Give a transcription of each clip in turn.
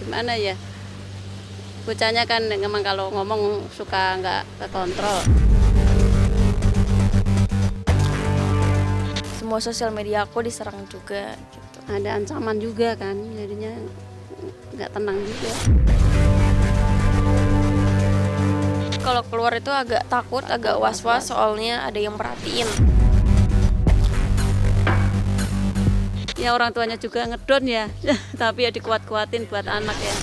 gimana ya, bocahnya kan memang kalau ngomong suka nggak kekontrol. Semua sosial media aku diserang juga gitu. Ada ancaman juga kan, jadinya nggak tenang juga. Kalau keluar itu agak takut, agak was-was soalnya ada yang perhatiin. Ya orang tuanya juga ngedon ya, tapi ya dikuat-kuatin buat anak ya.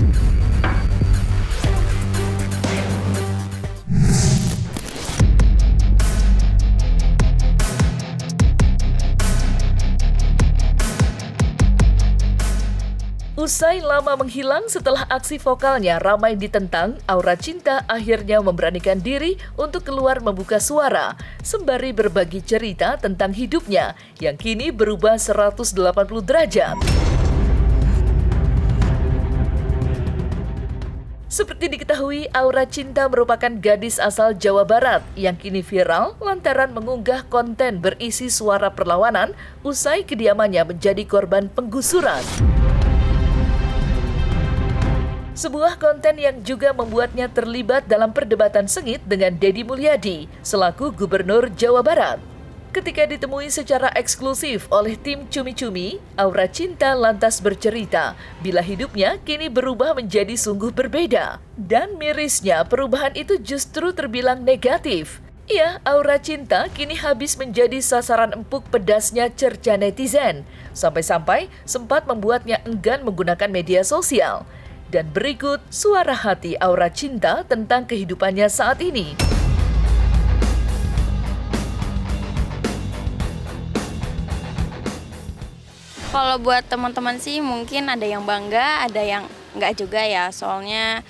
Usai lama menghilang setelah aksi vokalnya ramai ditentang, Aura Cinta akhirnya memberanikan diri untuk keluar membuka suara, sembari berbagi cerita tentang hidupnya yang kini berubah 180 derajat. Seperti diketahui, Aura Cinta merupakan gadis asal Jawa Barat yang kini viral lantaran mengunggah konten berisi suara perlawanan usai kediamannya menjadi korban penggusuran. Sebuah konten yang juga membuatnya terlibat dalam perdebatan sengit dengan Deddy Mulyadi selaku Gubernur Jawa Barat. Ketika ditemui secara eksklusif oleh tim Cumi Cumi, Aura Cinta lantas bercerita bila hidupnya kini berubah menjadi sungguh berbeda. Dan mirisnya perubahan itu justru terbilang negatif. Ya, Aura Cinta kini habis menjadi sasaran empuk pedasnya cerca netizen, sampai-sampai sempat membuatnya enggan menggunakan media sosial. Dan berikut suara hati Aura Cinta tentang kehidupannya saat ini. Kalau buat teman-teman sih mungkin ada yang bangga, ada yang enggak juga ya. Soalnya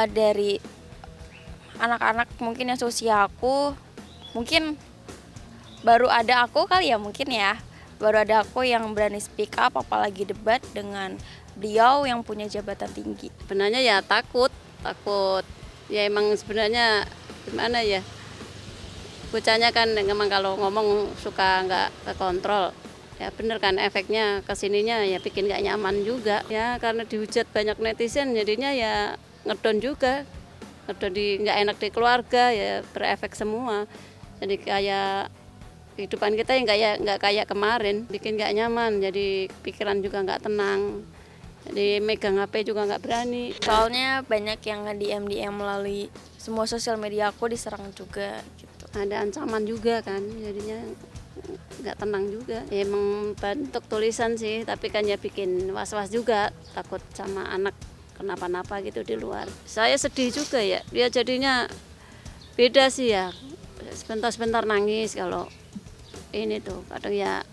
dari anak-anak mungkin yang seusia aku, mungkin baru ada aku kali ya mungkin ya. Baru ada aku yang berani speak up apalagi debat dengan beliau yang punya jabatan tinggi. Sebenarnya ya takut. Ya emang sebenarnya gimana ya, bocahnya kan memang kalau ngomong suka nggak kekontrol. Ya bener kan, efeknya kesininya ya bikin nggak nyaman juga. Ya karena dihujat banyak netizen jadinya ya ngedon juga. Ngedon nggak enak di keluarga ya, berefek semua. Jadi kayak kehidupan kita yang nggak kayak kemarin, bikin nggak nyaman, jadi pikiran juga nggak tenang. Jadi megang HP juga nggak berani. Soalnya banyak yang nge-DM melalui semua sosial media aku diserang juga gitu. Ada ancaman juga kan, jadinya nggak tenang juga. Ya, emang bentuk tulisan sih, tapi kan ya bikin was-was juga, takut sama anak kenapa-napa gitu di luar. Saya sedih juga ya, dia jadinya beda sih ya. Sebentar-sebentar nangis kalau ini tuh, kadang ya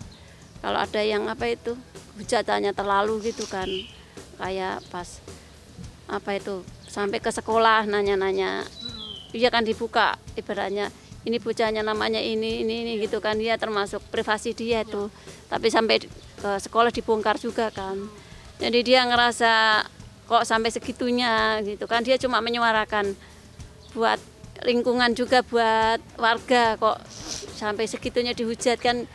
kalau ada yang apa itu hujatannya terlalu gitu kan. Kayak pas apa itu sampai ke sekolah nanya-nanya, iya kan dibuka ibaratnya ini bocahnya namanya ini gitu kan, dia termasuk privasi dia itu, tapi sampai ke sekolah dibongkar juga kan. Jadi dia ngerasa kok sampai segitunya gitu kan, dia cuma menyuarakan buat lingkungan juga buat warga, kok sampai segitunya dihujat kan,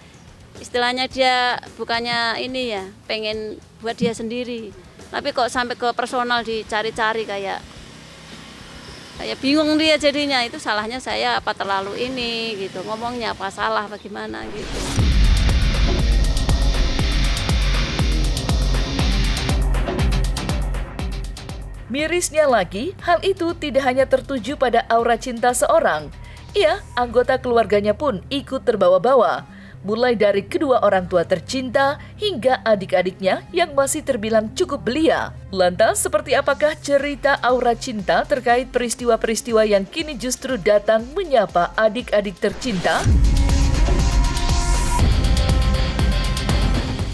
istilahnya dia bukannya ini ya pengen buat dia sendiri. Tapi kok sampai ke personal dicari-cari kayak bingung dia jadinya, itu salahnya saya apa terlalu ini gitu, ngomongnya apa salah bagaimana gitu. Mirisnya lagi, hal itu tidak hanya tertuju pada Aura Cinta seorang. Iya, anggota keluarganya pun ikut terbawa-bawa. Mulai dari kedua orang tua tercinta hingga adik-adiknya yang masih terbilang cukup belia. Lantas, seperti apakah cerita Aura Cinta terkait peristiwa-peristiwa yang kini justru datang menyapa adik-adik tercinta?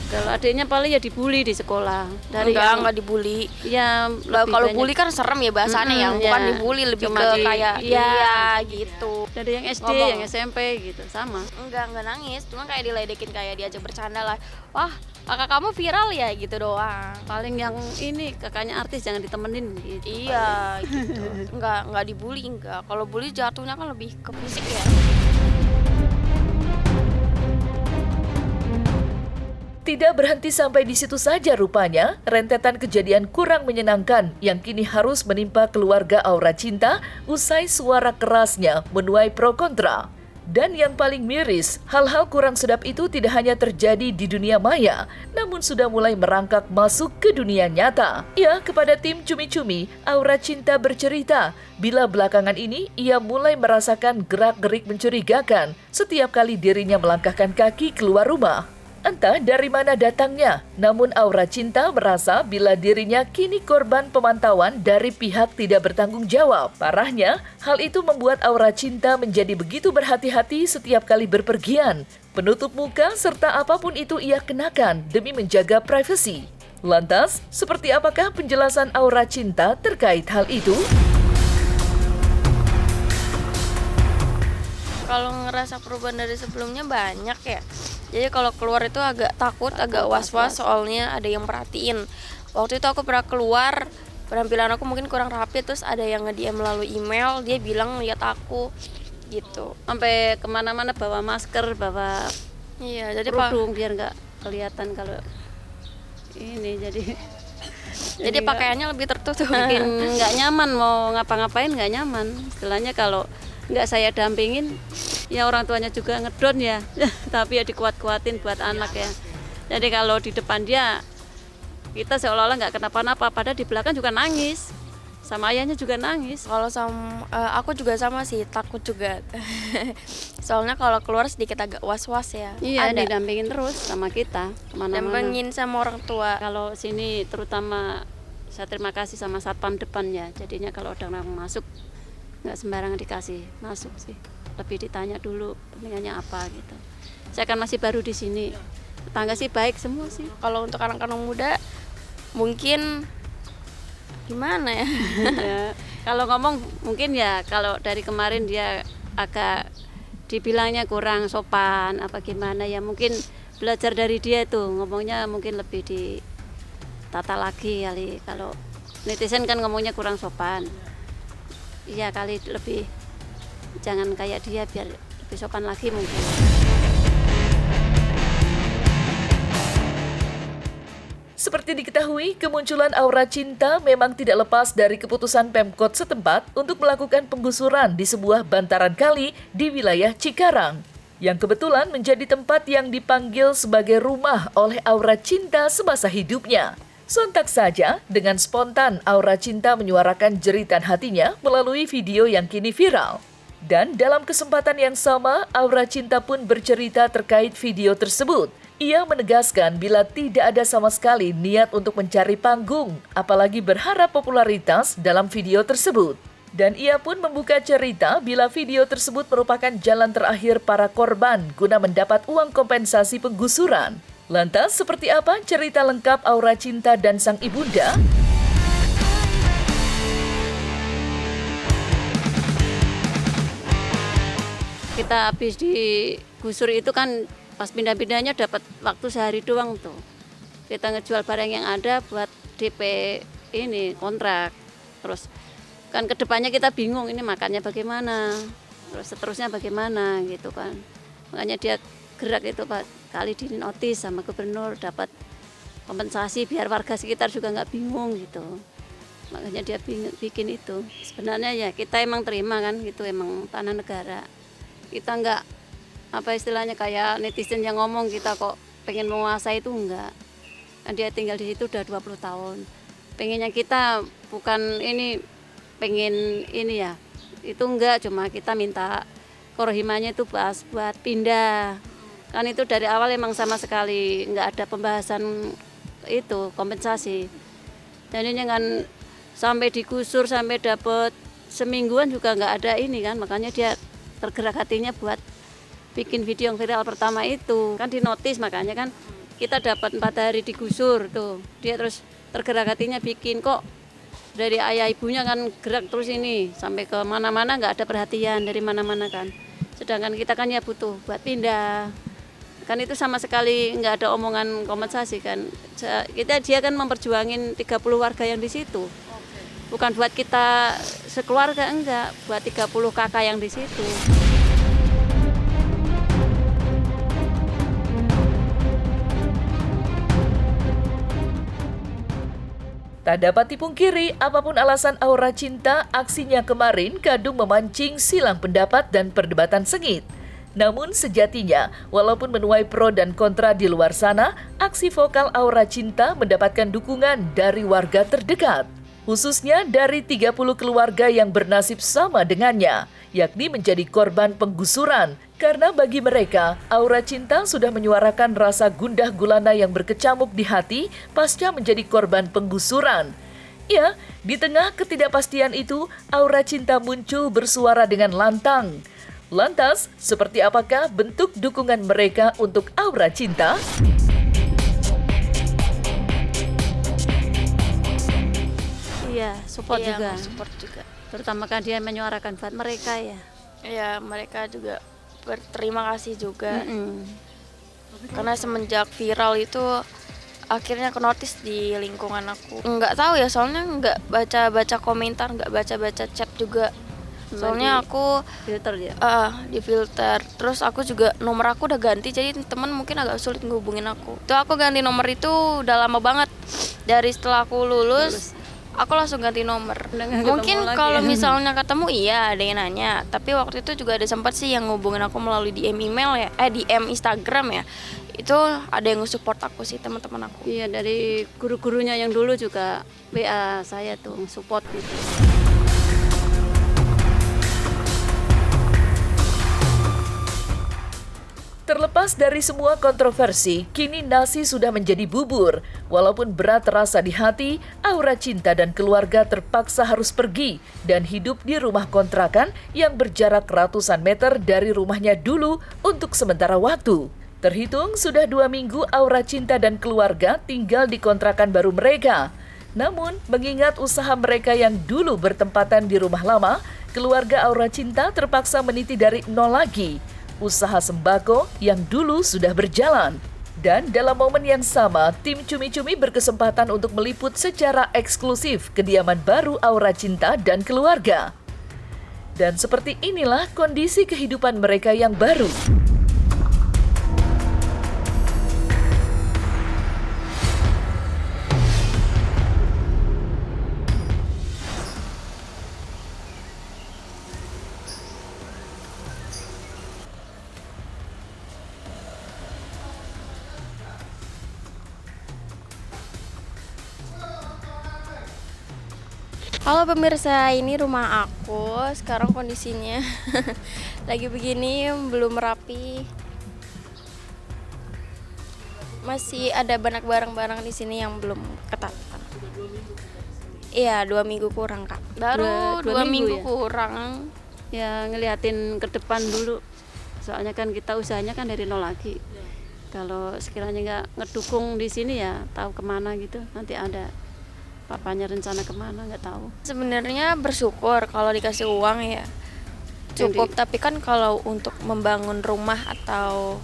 Kalau adiknya paling ya dibully di sekolah. Enggak dibully. Ya kalau bully kan serem ya bahasanya ya, bukan ya. dibully, lebih Cuma ke kayak iya gitu. Dari yang SD, Ngomong. yang SMP gitu sama. Enggak nangis, cuma kayak diledekin, kayak diajak bercanda lah. Wah, kakak kamu viral ya gitu doang. Paling yang ini kakaknya artis jangan ditemenin gitu. Iya, gitu. Enggak dibully, enggak. Kalau bully jatuhnya kan lebih ke fisik ya. Tidak berhenti sampai di situ saja rupanya, rentetan kejadian kurang menyenangkan yang kini harus menimpa keluarga Aura Cinta usai suara kerasnya menuai pro kontra. Dan yang paling miris, hal-hal kurang sedap itu tidak hanya terjadi di dunia maya, namun sudah mulai merangkak masuk ke dunia nyata. Ya, kepada tim Cumi-Cumi, Aura Cinta bercerita, bila belakangan ini ia mulai merasakan gerak-gerik mencurigakan setiap kali dirinya melangkahkan kaki keluar rumah. Entah dari mana datangnya, namun Aura Cinta merasa bila dirinya kini korban pemantauan dari pihak tidak bertanggung jawab. Parahnya, hal itu membuat Aura Cinta menjadi begitu berhati-hati setiap kali berpergian. Penutup muka serta apapun itu ia kenakan demi menjaga privasi. Lantas, seperti apakah penjelasan Aura Cinta terkait hal itu? Kalau ngerasa perubahan dari sebelumnya banyak ya. Jadi kalau keluar itu agak takut, agak was-was soalnya ada yang perhatiin. Waktu itu aku pernah keluar, penampilan aku mungkin kurang rapi, terus ada yang nge-DM melalui email, dia bilang lihat aku gitu. Sampai kemana-mana bawa masker, bawa Jadi kerudung biar nggak kelihatan kalau ini jadi pakaiannya lebih tertutup. bikin nggak nyaman, mau ngapa-ngapain nggak nyaman. Istilahnya kalau nggak saya dampingin, ya orang tuanya juga ngedon ya, tapi ya dikuat-kuatin buat anak ya. Jadi kalau di depan dia, kita seolah-olah nggak kenapa-napa, padahal di belakang juga nangis. Sama ayahnya juga nangis. Kalau aku juga sama sih, takut juga. Soalnya kalau keluar sedikit agak was-was ya. Iya, didampingin terus sama kita kemana-mana. Dampingin sama orang tua. Kalau sini terutama saya terima kasih sama satpam depannya. Jadinya kalau ada orang masuk, nggak sembarangan dikasih masuk sih. Lebih ditanya dulu kepentingannya apa gitu. Saya kan masih baru di sini. Tetangga sih baik semua sih. Kalau untuk anak-anak muda mungkin gimana ya? Ya, kalau ngomong mungkin ya kalau dari kemarin dia agak dibilangnya kurang sopan apa gimana ya, mungkin belajar dari dia itu ngomongnya mungkin lebih ditata lagi kali. Kalau netizen kan ngomongnya kurang sopan. Iya kali lebih jangan kayak dia biar lebih sopan lagi mungkin. Seperti diketahui, kemunculan Aura Cinta memang tidak lepas dari keputusan Pemkot setempat untuk melakukan penggusuran di sebuah bantaran kali di wilayah Cikarang, yang kebetulan menjadi tempat yang dipanggil sebagai rumah oleh Aura Cinta semasa hidupnya. Sontak saja, dengan spontan Aura Cinta menyuarakan jeritan hatinya melalui video yang kini viral. Dan dalam kesempatan yang sama, Aura Cinta pun bercerita terkait video tersebut. Ia menegaskan bila tidak ada sama sekali niat untuk mencari panggung, apalagi berharap popularitas dalam video tersebut. Dan ia pun membuka cerita bila video tersebut merupakan jalan terakhir para korban guna mendapat uang kompensasi penggusuran. Lantas, seperti apa cerita lengkap Aura Cinta dan sang ibunda? Kita habis digusur itu kan pas pindah-pindahnya dapat waktu sehari doang tuh. Kita ngejual barang yang ada buat DP ini kontrak. Terus kan kedepannya kita bingung ini makannya bagaimana, terus seterusnya bagaimana gitu kan. Makanya dia gerak itu Pak, kali di notis sama gubernur dapat kompensasi biar warga sekitar juga nggak bingung gitu. Makanya dia bikin itu. Sebenarnya ya kita emang terima kan gitu, emang tanah negara. Kita nggak apa istilahnya kayak netizen yang ngomong kita kok pengen menguasai, itu enggak. Kan dia tinggal di situ udah 20 tahun. Pengennya kita bukan ini pengen ini ya. Itu enggak, cuma kita minta korohimanya itu pas buat pindah. Kan itu dari awal emang sama sekali enggak ada pembahasan itu kompensasi. Jadinya kan sampai digusur sampai dapat semingguan juga enggak ada ini kan, makanya dia tergerak hatinya buat bikin video yang viral pertama itu kan di notis. Makanya kan kita dapat 4 hari digusur tuh, dia terus tergerak hatinya bikin. Kok dari ayah ibunya kan gerak terus ini sampai ke mana-mana nggak ada perhatian dari mana-mana kan, sedangkan kita kan ya butuh buat pindah kan, itu sama sekali nggak ada omongan kompensasi kan. Dia kan memperjuangin 30 warga yang di situ, bukan buat kita sekeluarga, enggak, buat 30 kakak yang di situ. Tak dapat dipungkiri, apapun alasan Aura Cinta, aksinya kemarin kadung memancing silang pendapat dan perdebatan sengit. Namun sejatinya, walaupun menuai pro dan kontra di luar sana, aksi vokal Aura Cinta mendapatkan dukungan dari warga terdekat. Khususnya dari 30 keluarga yang bernasib sama dengannya, yakni menjadi korban penggusuran. Karena bagi mereka, Aura Cinta sudah menyuarakan rasa gundah gulana yang berkecamuk di hati pasca menjadi korban penggusuran. Ya, di tengah ketidakpastian itu, Aura Cinta muncul bersuara dengan lantang. Lantas, seperti apakah bentuk dukungan mereka untuk Aura Cinta? Iya, support Iya, juga. support juga. Terutama kan dia menyuarakan buat mereka ya. Ya, mereka juga berterima kasih juga. Mm-mm. Karena semenjak viral itu akhirnya ke notice di lingkungan aku. Nggak tahu ya, soalnya nggak baca-baca komentar, nggak baca-baca chat juga. Soalnya aku Filter ya. di filter. Terus aku juga nomor aku udah ganti, jadi teman mungkin agak sulit ngehubungin aku. Itu aku ganti nomor itu udah lama banget. Dari setelah aku lulus, aku langsung ganti nomor. Nggak Mungkin ketemu lagi kalau ya. misalnya ketemu iya ada yang nanya. Tapi waktu itu juga ada sempat sih yang ngehubungin aku melalui DM email ya, DM Instagram ya. Itu ada yang nge-support aku sih, teman-teman aku. Iya, dari guru-gurunya yang dulu juga WA saya tuh support gitu. Terlepas dari semua kontroversi, kini nasi sudah menjadi bubur. Walaupun berat terasa di hati, Aura Cinta dan keluarga terpaksa harus pergi dan hidup di rumah kontrakan yang berjarak ratusan meter dari rumahnya dulu untuk sementara waktu. Terhitung sudah 2 minggu Aura Cinta dan keluarga tinggal di kontrakan baru mereka. Namun, mengingat usaha mereka yang dulu bertempatan di rumah lama, keluarga Aura Cinta terpaksa meniti dari nol lagi. Usaha sembako yang dulu sudah berjalan. Dan dalam momen yang sama, tim Cumi-Cumi berkesempatan untuk meliput secara eksklusif kediaman baru Aura Cinta dan keluarga. Dan seperti inilah kondisi kehidupan mereka yang baru. Halo pemirsa, ini rumah aku. Sekarang kondisinya lagi begini, belum rapi. Masih ada banyak barang-barang di sini yang belum ketat. Iya, 2 minggu kurang, Kak. Baru Dua 2 minggu minggu ya? kurang. Ya ngeliatin ke depan dulu. Soalnya kan kita usahanya kan dari nol lagi. Kalau sekiranya nggak ngedukung di sini ya tahu kemana gitu. Nanti ada papanya rencana kemana nggak tahu. Sebenarnya bersyukur kalau dikasih uang ya cukup, tapi kan kalau untuk membangun rumah atau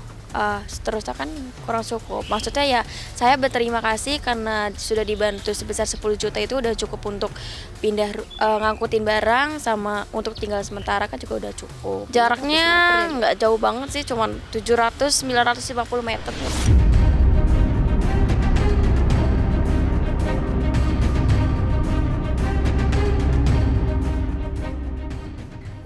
seterusnya kan kurang cukup. Maksudnya ya saya berterima kasih karena sudah dibantu sebesar 10 juta itu udah cukup untuk pindah ngangkutin barang sama untuk tinggal sementara kan juga udah cukup. Jaraknya nggak jauh banget sih, cuman 700-950 meter.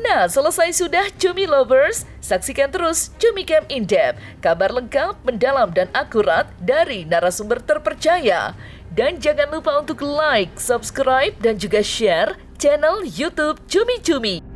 Nah, selesai sudah Cumi Lovers. Saksikan terus Cumi Camp In Depth, kabar lengkap, mendalam, dan akurat dari narasumber terpercaya. Dan jangan lupa untuk like, subscribe, dan juga share channel YouTube Cumi Cumi.